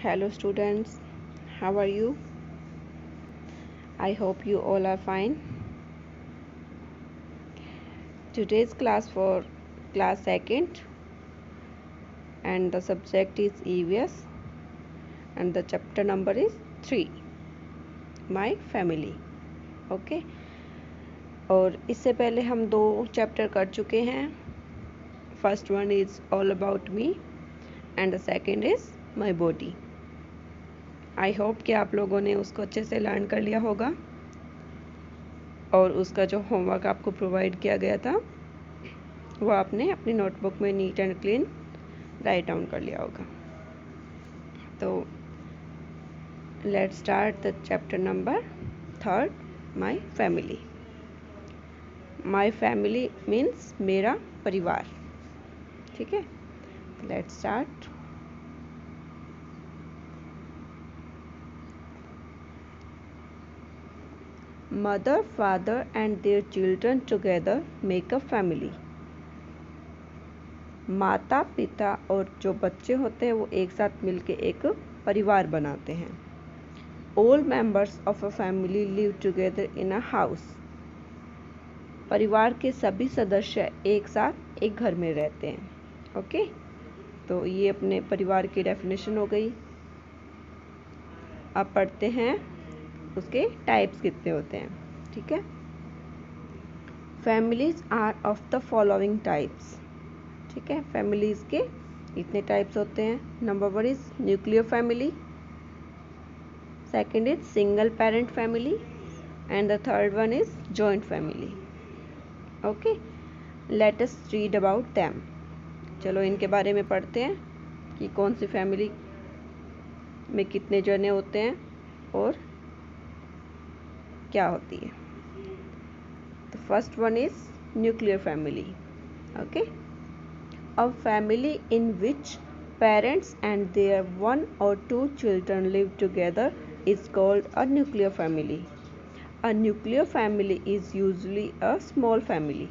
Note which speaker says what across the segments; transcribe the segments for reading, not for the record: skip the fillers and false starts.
Speaker 1: Hello students, how are you? I hope you all are fine. Today's class for class 2nd and the subject is EVS and the chapter number is 3, My Family. Okay. और इससे पहले हम 2 chapter कर चुके हैं. First one is all about me and the second is my body. I hope कि आप लोगों ने उसको अच्छे से लर्न कर लिया होगा और उसका जो होमवर्क आपको प्रोवाइड किया गया था वो आपने अपनी नोटबुक में neat and clean write down कर लिया होगा. तो let's start the chapter number 3, my family. My family means मेरा परिवार. ठीक है, let's start. Mother, father and their children together make a family. माता पिता और जो बच्चे होते हैं वो एक साथ मिलके एक परिवार बनाते हैं. All members of a family live together in a house. परिवार के सभी सदस्य एक साथ एक घर में रहते हैं. ओके, तो ये अपने परिवार की डेफिनेशन हो गई. अब पढ़ते हैं उसके टाइप्स कितने होते हैं. ठीक है, families are of the following types. ठीक है, फैमिलीज के इतने टाइप्स होते हैं. Number 1 is nuclear family, second is single parent family and the third one is joint family. Okay, let us read about them. चलो इनके बारे में पढ़ते हैं कि कौन सी फैमिली में कितने जने होते हैं और क्या होती है. तो first one is nuclear family. Okay, a family in which parents and their 1 or 2 children live together is called a nuclear family. A nuclear family is usually a small family.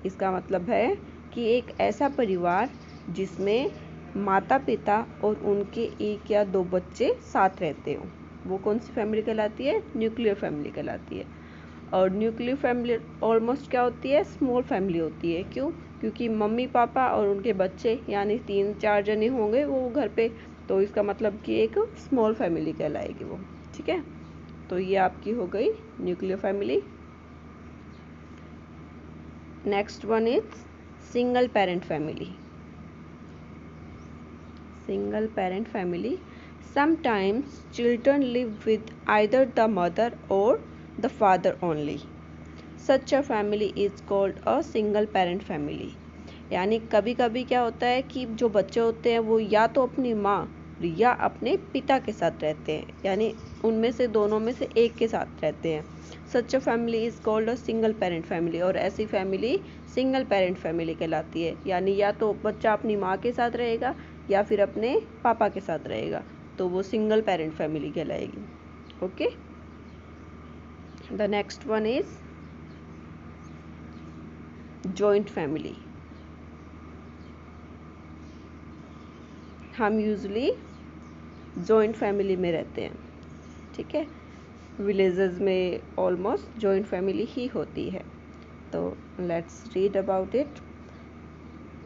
Speaker 1: इसका मतलब है कि एक ऐसा परिवार जिसमें माता पिता और उनके 1 या 2 बच्चे साथ रहते हो, वो कौन सी फैमिली कहलाती है? न्यूक्लियर फैमिली कहलाती है. और न्यूक्लियर फैमिली ऑलमोस्ट क्या होती है? स्मॉल फैमिली होती है. क्यों? क्योंकि मम्मी पापा और उनके बच्चे यानी 3-4 जने होंगे वो घर पे, तो इसका मतलब कि एक स्मॉल फैमिली कहलाएगी वो. ठीक है, तो ये आपकी हो गई nuclear family. Next one is single parent family. Single parent family. Sometimes children live with either the mother or the father only. Such a family is called a single parent family. यानी कभी कभी क्या होता है कि जो बच्चे होते हैं वो या तो अपनी माँ या अपने पिता के साथ रहते हैं, यानी उनमें से दोनों में से एक के साथ रहते हैं. Such a family is called a single parent family. और ऐसी फैमिली सिंगल पेरेंट फैमिली कहलाती है. यानी या तो बच्चा अपनी माँ के साथ रहेगा या फिर अपने पापा के साथ रहेगा, तो वो सिंगल पेरेंट फैमिली कहलाएगी. Okay, the next one is joint family. हम यूजुअली जॉइंट फैमिली में रहते हैं. ठीक है, विलेजेस में ऑलमोस्ट जॉइंट फैमिली ही होती है. तो let's read about it.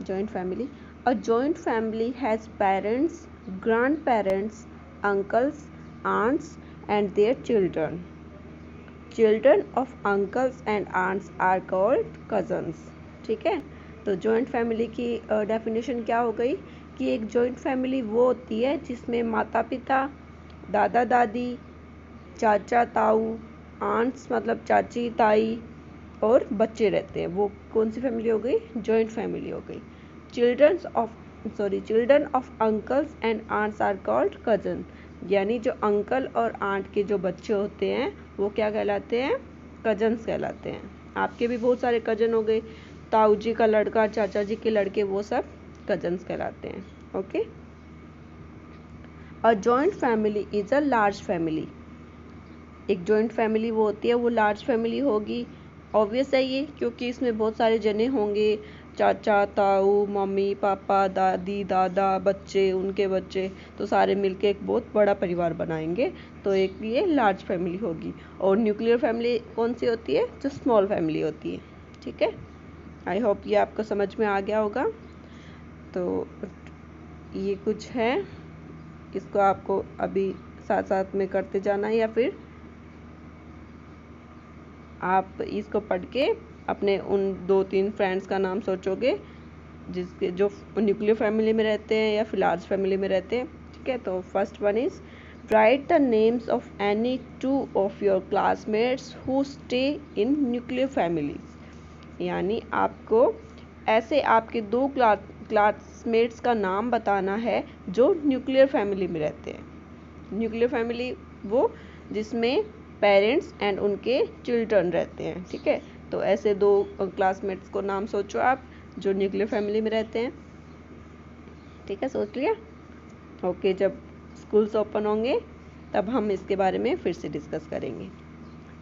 Speaker 1: Joint family. A joint family has parents, grandparents, uncles, aunts and their children. Children of uncles and aunts are called cousins. ठीक है, तो जॉइंट फैमिली की definition क्या हो गई कि एक जॉइंट फैमिली वो होती है जिसमें माता पिता, दादा दादी, चाचा ताऊ, आंट्स मतलब चाची ताई और बच्चे रहते हैं. वो कौन सी फैमिली हो गई? जॉइंट फैमिली हो गई. Children of uncles and aunts are called cousin. यानी जो अंकल और आंट के जो बच्चे होते हैं वो क्या कहलाते हैं? कजन्स कहलाते हैं. आपके भी बहुत सारे कजन हो गए, ताऊ जी का लड़का, चाचा जी के लड़के, वो सब कजन्स कहलाते हैं. Okay, a joint family is a large family. एक जॉइंट फैमिली वो होती है वो लार्ज फैमिली होगी. ऑब्वियस है ये, क्योंकि इसमें बहुत सारे जने होंगे चाचा, ताऊ, मम्मी, पापा, दादी, दादा, बच्चे, उनके बच्चे, तो सारे मिलके एक बहुत बड़ा परिवार बनाएंगे, तो एक ये लार्ज फैमिली होगी। और न्यूक्लियर फैमिली कौन सी होती है? जो स्मॉल फैमिली होती है। ठीक है, आई होप ये आपको समझ में आ गया होगा। तो ये कुछ है, इसको आपको अभी साथ साथ में करते जाना है, या फिर आप इसको पढ़ के अपने उन 2-3 फ्रेंड्स का नाम सोचोगे जिसके जो न्यूक्लियर फैमिली में रहते हैं या फिर लार्ज फैमिली में रहते हैं। ठीक है, तो first one is right the names of any 2 of your classmates who stay in nuclear families. यानी आपको ऐसे आपके 2 क्लासमेट्स का नाम बताना है जो न्यूक्लियर फैमिली में रहते हैं। न्यूक्लियर फैमिली वो जिसमें पेरेंट्स एंड उनके चिल्ड्रन रहते हैं। ठीक है, तो ऐसे 2 क्लासमेट्स को नाम सोचो आप जो न्यूक्लियर फैमिली में रहते हैं। ठीक है, सोच लिया? ओके, जब स्कूल्स ओपन होंगे तब हम इसके बारे में फिर से डिस्कस करेंगे।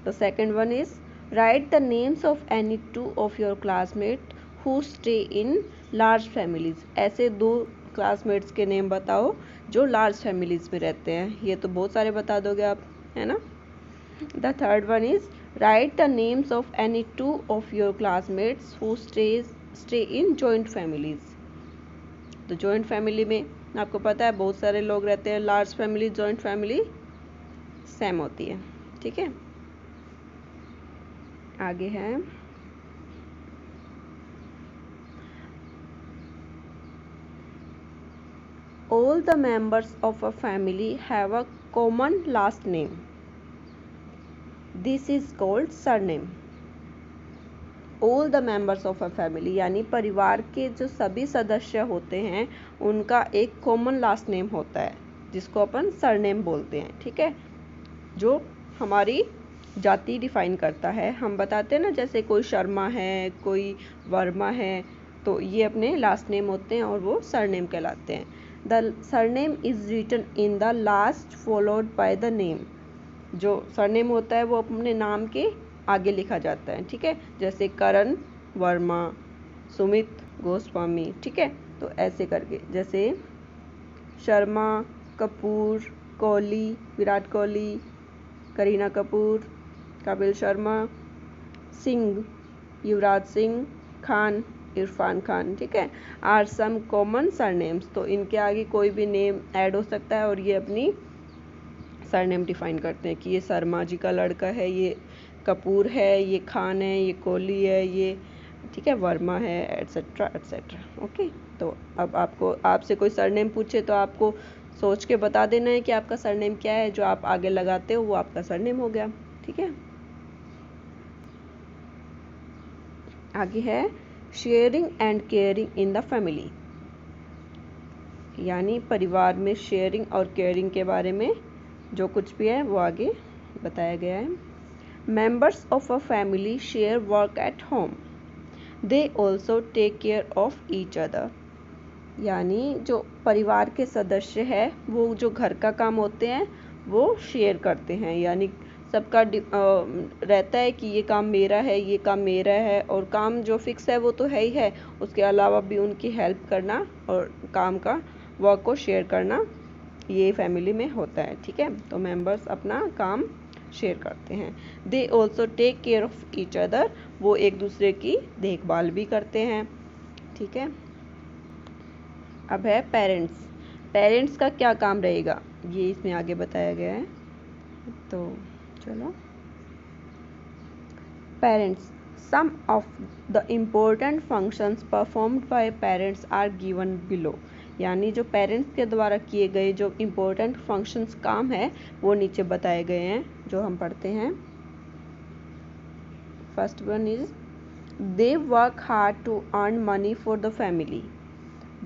Speaker 1: तो second one is right the names of any 2 of your classmate who stay in large families. ऐसे 2 क्लासमेट्स के नेम बताओ जो लार्ज फैमिलीज में रहते हैं। ये तो बहुत सारे बता दोगे आप, है ना? The third one is right the names of any 2 of your classmates who stay in joint families. तो जॉइंट फैमिली में आपको पता है बहुत सारे लोग रहते हैं। Large family, joint family same होती है। ठीक है, आगे है all the members of a family have a common last name. This is called surname. All the members of a family यानी परिवार के जो सभी सदस्य होते हैं उनका एक कॉमन लास्ट नेम होता है जिसको अपन सरनेम बोलते हैं। ठीक है, जो हमारी जाति डिफाइन करता है। हम बताते हैं ना, जैसे कोई शर्मा है, कोई वर्मा है, तो ये अपने लास्ट नेम होते हैं और वो सरनेम कहलाते हैं। The surname is written in the last followed by the name. जो सरनेम होता है वो अपने नाम के आगे लिखा जाता है। ठीक है, जैसे करण वर्मा, सुमित गोस्वामी। ठीक है, तो ऐसे करके, जैसे शर्मा, कपूर, कोहली, विराट कोहली, करीना कपूर, कपिल शर्मा, सिंह, युवराज सिंह, खान, इरफान खान। ठीक है, आर सम कॉमन सरनेम्स। तो इनके आगे कोई भी नेम ऐड हो सकता है और ये अपनी सरनेम डिफाइन करते हैं कि ये शर्मा जी का लड़का है, ये कपूर है, ये खान है, ये कोहली है, ये ठीक है वर्मा है, एट्सेट्रा एट्सेट्रा। ओके, तो अब आपसे कोई सरनेम पूछे तो आपको सोच के बता देना है कि आपका सरनेम क्या है। जो आप आगे लगाते हो वो आपका सरनेम हो गया। ठीक है, आगे है sharing and caring in the family. यानी परिवार में शेयरिंग और केयरिंग के बारे में जो कुछ भी है वो आगे बताया गया है। Members of a family share work at home, they also take care of each other. यानी जो परिवार के सदस्य है वो जो घर का काम होते हैं वो शेयर करते हैं। यानी सबका रहता है कि ये काम मेरा है, ये काम मेरा है, और काम जो फिक्स है वो तो है ही है, उसके अलावा भी उनकी हेल्प करना और काम का वर्क को शेयर करना ये फैमिली में होता है। ठीक है, तो मेंबर्स अपना काम शेयर करते हैं। They also take care of each other, वो एक दूसरे की देखभाल भी करते हैं। ठीक है, अब है पेरेंट्स। पेरेंट्स का क्या काम रहेगा ये इसमें आगे बताया गया है। तो चलो, parents, some of the important functions performed by parents are given below. यानी जो पेरेंट्स के द्वारा किए गए जो इम्पोर्टेंट फंक्शंस काम है वो नीचे बताए गए हैं, जो हम पढ़ते हैं। First one is they work hard to earn money for the family.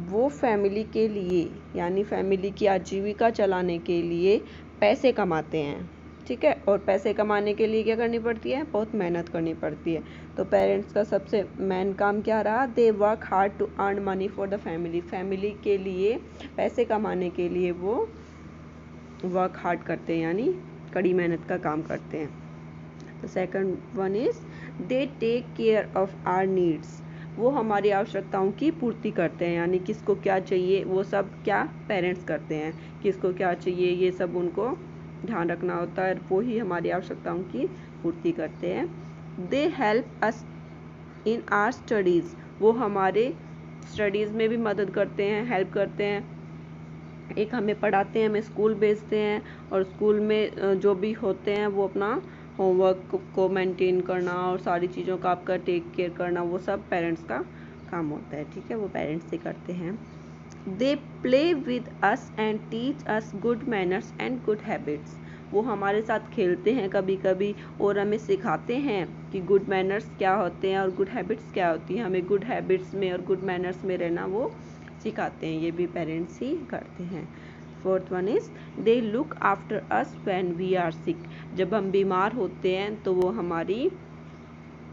Speaker 1: वो फैमिली के लिए यानी फैमिली की आजीविका चलाने के लिए पैसे कमाते हैं। ठीक है, और पैसे कमाने के लिए क्या करनी पड़ती है? बहुत मेहनत करनी पड़ती है। तो पेरेंट्स का सबसे मेन काम क्या रहा? They work hard to earn money for the family. Family के लिए पैसे कमाने के लिए वो वर्क हार्ड करते हैं, यानी कड़ी मेहनत का काम करते हैं। तो second one is they take care of our needs. वो हमारी आवश्यकताओं की पूर्ति करते हैं, यानी किसको क्या चाहिए वो सब क्या पेरेंट्स करते हैं, किसको क्या चाहिए ये सब उनको ध्यान रखना होता है, वो ही हमारी आवश्यकताओं की पूर्ति करते हैं। They help us in our studies, वो हमारे स्टडीज़ में भी मदद करते हैं, हेल्प करते हैं। एक हमें पढ़ाते हैं, हमें स्कूल भेजते हैं, और स्कूल में जो भी होते हैं वो अपना होमवर्क को मेंटेन करना और सारी चीज़ों का आपका टेक केयर करना, वो सब पेरेंट्स का काम होता है, ठीक है, वो पेरेंट्स ही करते हैं। They play with us and teach us good manners and good habits, वो हमारे साथ खेलते हैं कभी कभी और हमें सिखाते हैं कि गुड मैनर्स क्या होते हैं और गुड हैबिट्स क्या होती हैं, हमें गुड हैबिट्स में और गुड मैनर्स में रहना वो सिखाते हैं, ये भी पेरेंट्स ही करते हैं। Fourth one is they look after us when we are sick, जब हम बीमार होते हैं तो वो हमारी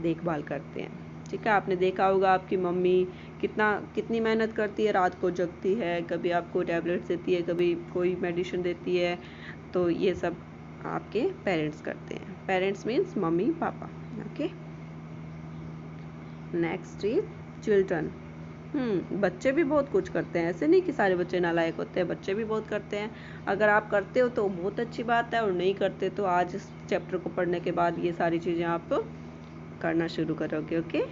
Speaker 1: देखभाल करते हैं, ठीक है। आपने देखा होगा आपकी मम्मी कितनी मेहनत करती है, रात को जगती है, कभी आपको टैबलेट्स देती है, कभी कोई मेडिसिन देती है, तो ये सब आपके पेरेंट्स करते हैं। Parents means mummy papa, okay. Next is children. बच्चे भी बहुत कुछ करते हैं, ऐसे नहीं कि सारे बच्चे नालायक होते हैं, बच्चे भी बहुत करते हैं। अगर आप करते हो तो बहुत अच्छी बात है, और नहीं करते तो आज इस चैप्टर को पढ़ने के बाद ये सारी चीज़ें आप करना शुरू करोगे, ओके।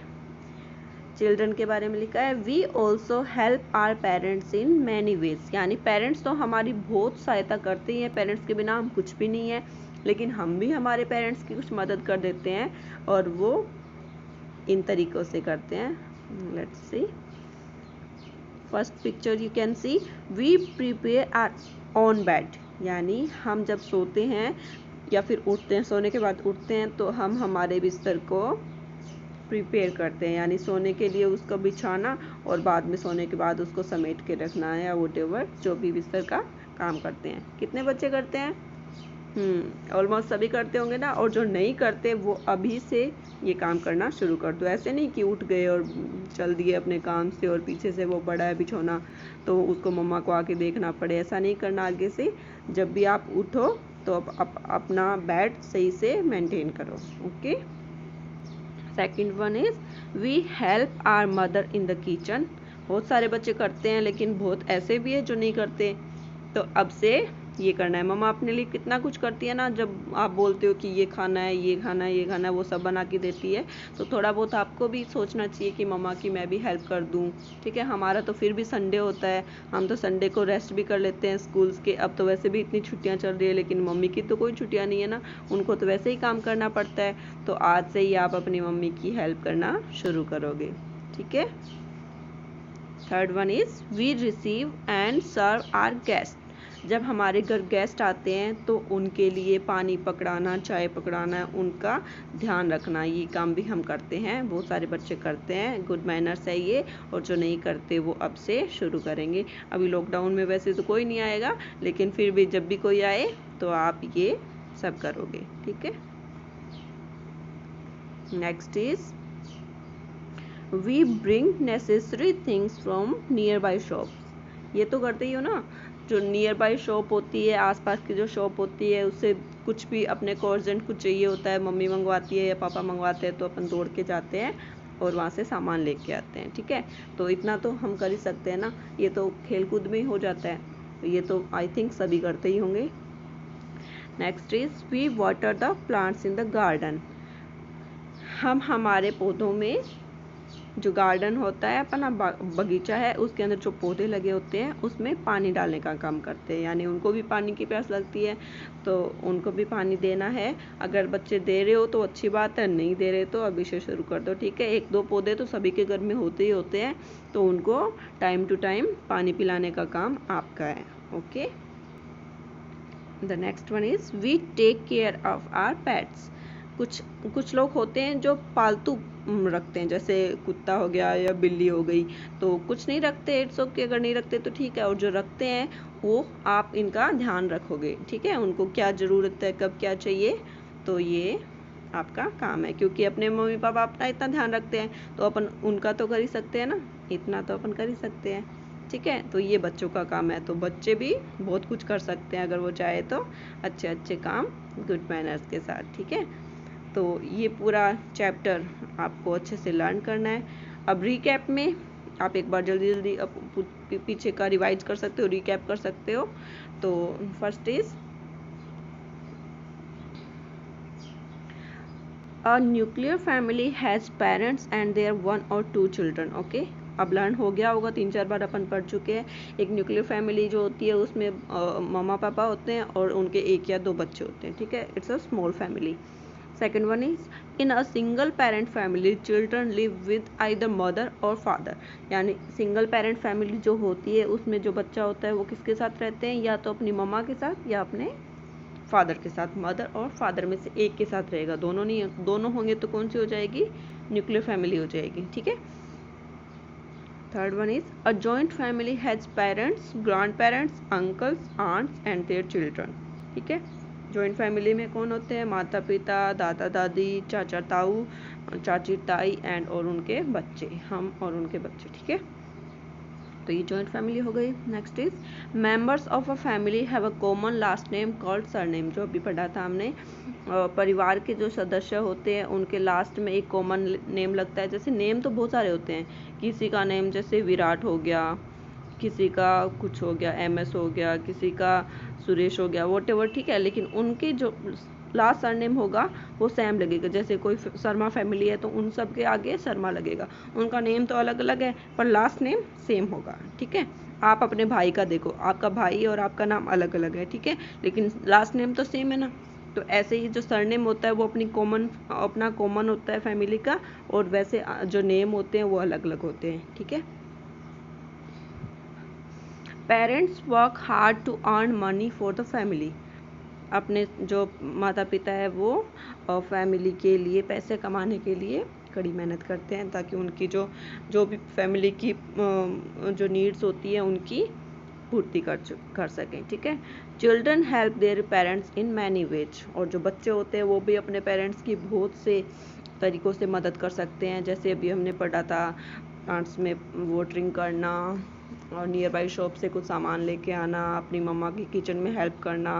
Speaker 1: चिल्ड्रन के बारे में लिखा है we also help our parents in many ways, यानी पेरेंट्स तो हमारी बहुत सहायता करते ही हैं, पेरेंट्स के बिना हम कुछ भी नहीं है, लेकिन हम भी हमारे पेरेंट्स की कुछ मदद कर देते हैं, और वो इन तरीक़ों से करते हैं। Let's see first picture, you can see we prepare our own bed, यानी हम जब सोते हैं या फिर उठते हैं, सोने के बाद उठते हैं तो हम हमारे बिस्तर को प्रिपेयर करते हैं, यानी सोने के लिए उसको बिछाना और बाद में सोने के बाद उसको समेट के रखना है, या वोटेवर जो भी बिस्तर का काम करते हैं। कितने बच्चे करते हैं? ऑलमोस्ट सभी करते होंगे ना, और जो नहीं करते वो अभी से ये काम करना शुरू कर दो। ऐसे नहीं कि उठ गए और चल दिए अपने काम से और पीछे से वो बड़ा है बिछोना तो उसको मम्मा को आके देखना पड़े, ऐसा नहीं करना। आगे से जब भी आप उठो तो अपना बेड सही से मेंटेन करो, okay. Second one is we help our mother in the kitchen, बहुत सारे बच्चे करते हैं लेकिन बहुत ऐसे भी है जो नहीं करते, तो अब से ये करना है। मम्मा अपने लिए कितना कुछ करती है ना, जब आप बोलते हो कि ये खाना है, ये खाना है, ये खाना है, वो सब बना के देती है, तो थोड़ा बहुत आपको भी सोचना चाहिए कि मम्मा की मैं भी हेल्प कर दूँ, ठीक है। हमारा तो फिर भी संडे होता है, हम तो संडे को रेस्ट भी कर लेते हैं स्कूल्स के, अब तो वैसे भी इतनी छुट्टियाँ चल रही है, लेकिन मम्मी की तो कोई छुट्टियाँ नहीं है ना, उनको तो वैसे ही काम करना पड़ता है, तो आज से ही आप अपनी मम्मी की हेल्प करना शुरू करोगे, ठीक है। Third one is we receive and serve our guest, जब हमारे घर गेस्ट आते हैं तो उनके लिए पानी पकड़ाना, चाय पकड़ाना, उनका ध्यान रखना, ये काम भी हम करते हैं, बहुत सारे बच्चे करते हैं, गुड मैनर्स है ये, और जो नहीं करते वो अब से शुरू करेंगे। अभी लॉकडाउन में वैसे तो कोई नहीं आएगा, लेकिन फिर भी जब भी कोई आए तो आप ये सब करोगे, ठीक है। Next is we bring necessary things from nearby shop, ये तो करते ही हो ना, जो नियर बाई शॉप होती है, आसपास की जो शॉप होती है, उससे कुछ भी अपने को अर्जेंट कुछ चाहिए होता है, मम्मी मंगवाती है या पापा मंगवाते हैं, तो अपन दौड़ के जाते हैं और वहाँ से सामान लेके आते हैं, ठीक है। तो इतना तो हम कर ही सकते हैं ना, ये तो खेल कूद में ही हो जाता है, तो ये तो आई थिंक सभी करते ही होंगे। Next is we water the plants in the garden, हम हमारे पौधों में, जो गार्डन होता है अपना बगीचा है, उसके अंदर जो पौधे लगे होते हैं उसमें पानी डालने का काम करते हैं, यानी उनको भी पानी की प्यास लगती है, तो उनको भी पानी देना है। अगर बच्चे दे रहे हो तो अच्छी बात है, नहीं दे रहे तो अभी से शुरू कर दो, ठीक है। एक दो पौधे तो सभी के घर में होते ही होते हैं, तो उनको टाइम टू टाइम पानी पिलाने का काम आपका है, okay. The next one is we take care of our pets, कुछ लोग होते हैं जो पालतू रखते हैं, जैसे कुत्ता हो गया या बिल्ली हो गई, तो कुछ नहीं रखते, इट्स ओके, अगर नहीं रखते तो ठीक है, और जो रखते हैं वो आप इनका ध्यान रखोगे, ठीक है। उनको क्या ज़रूरत है, कब क्या चाहिए, तो ये आपका काम है, क्योंकि अपने मम्मी पापा अपना इतना ध्यान रखते हैं तो अपन उनका तो कर ही सकते हैं ना, इतना तो अपन कर ही सकते हैं, ठीक है। तो ये बच्चों का काम है, तो बच्चे भी बहुत कुछ कर सकते हैं अगर वो चाहे तो, अच्छे अच्छे काम गुड मैनर्स के साथ, ठीक है। तो ये पूरा चैप्टर आपको अच्छे से लर्न करना है, अब रिकैप में आप एक बार जल्दी जल्दी पीछे का रिवाइज कर सकते हो, रिकैप कर सकते हो। तो first is a nuclear family has parents and their 1 or 2 children. Okay, अब लर्न हो गया होगा, 3-4 बार अपन पढ़ चुके हैं। एक न्यूक्लियर फैमिली जो होती है उसमें मम्मा पापा होते हैं और उनके 1 या 2 बच्चे होते हैं, ठीक है। It's a small family. Second one is in a single parent family children live with either mother और फादर। यानी सिंगल पेरेंट फैमिली जो होती है उसमें जो बच्चा होता है वो किसके साथ रहते हैं, या तो अपनी मम्मा के साथ या अपने फादर के साथ। मदर और फादर में से एक के साथ रहेगा, दोनों नहीं, दोनों होंगे तो कौन सी हो जाएगी, न्यूक्लियर फैमिली हो जाएगी, ठीक है। Third one is a joint family has parents, grandparents, uncles, aunts and their children, ठीक है। जॉइंट फैमिली में कौन होते हैं, माता पिता, दादा दादी, चाचा ताऊ, चाची ताई एंड और उनके बच्चे, हम और उनके बच्चे, ठीक है। तो ये जॉइंट फैमिली हो गई। Next is members of a family have a common last name called surname. जो अभी पढ़ा था हमने, परिवार के जो सदस्य होते हैं उनके लास्ट में एक कॉमन नेम लगता है। जैसे नेम तो बहुत सारे होते हैं, किसी का नेम जैसे विराट हो गया, किसी का कुछ हो गया, MS हो गया, किसी का सुरेश हो गया, वॉट, ठीक है। लेकिन उनके जो लास्ट सरनेम होगा वो सेम लगेगा। जैसे कोई शर्मा फैमिली है तो उन सब के आगे शर्मा लगेगा, उनका नेम तो अलग अलग है पर लास्ट नेम सेम होगा, ठीक है। आप अपने भाई का देखो, आपका भाई और आपका नाम अलग अलग है, ठीक है, लेकिन लास्ट नेम तो सेम है ना। तो ऐसे ही जो सरनेम होता है वो अपना कॉमन होता है फैमिली का, और वैसे जो नेम होते हैं वो अलग अलग होते हैं, ठीक है। Parents work hard to earn money for the family. अपने जो माता पिता है वो फैमिली के लिए पैसे कमाने के लिए कड़ी मेहनत करते हैं, ताकि उनकी जो भी फैमिली की जो नीड्स होती है उनकी पूर्ति कर सकें, ठीक है। Children help their parents in many veg. और जो बच्चे होते हैं वो भी अपने पेरेंट्स की बहुत से तरीक़ों से मदद कर सकते हैं। जैसे अभी हमने पढ़ा था, प्लांट्स में वाटरिंग करना, और नियर बाई शॉप से कुछ सामान लेके आना, अपनी मम्मा की किचन में हेल्प करना,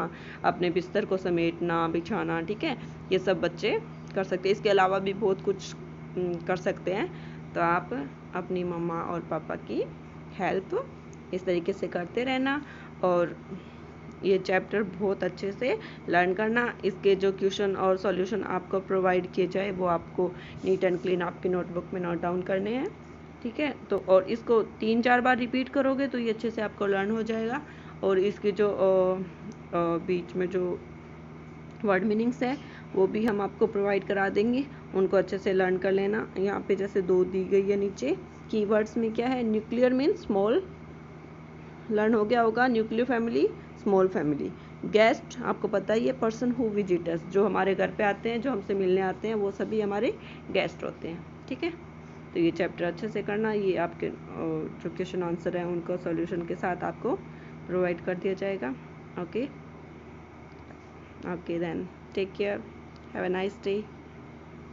Speaker 1: अपने बिस्तर को समेटना, बिछाना, ठीक है। ये सब बच्चे कर सकते हैं। इसके अलावा भी बहुत कुछ कर सकते हैं। तो आप अपनी मम्मा और पापा की हेल्प इस तरीके से करते रहना, और ये चैप्टर बहुत अच्छे से लर्न करना। इसके जो क्वेश्चन और सॉल्यूशन आपको प्रोवाइड किए जाए वो आपको नीट एंड क्लीन आपकी नोटबुक में नोट डाउन करने हैं, ठीक है। तो और इसको 3-4 बार रिपीट करोगे तो ये अच्छे से आपको लर्न हो जाएगा। और इसके जो बीच में जो वर्ड मीनिंग्स है वो भी हम आपको प्रोवाइड करा देंगे, उनको अच्छे से लर्न कर लेना। यहाँ पे जैसे 2 दी गई है नीचे। कीवर्ड्स में क्या है, न्यूक्लियर मीन्स स्मॉल, लर्न हो गया होगा। Nuclear family, small family. Guest आपको पता ही है, पर्सन हु विजिटर्स, जो हमारे घर पे आते हैं, जो हमसे मिलने आते हैं, वो सभी हमारे गेस्ट होते हैं, ठीक है। तो ये चैप्टर अच्छे से करना। ये आपके जो क्वेश्चन आंसर है उनको सॉल्यूशन के साथ आपको प्रोवाइड कर दिया जाएगा। Okay, then take care, have a nice day.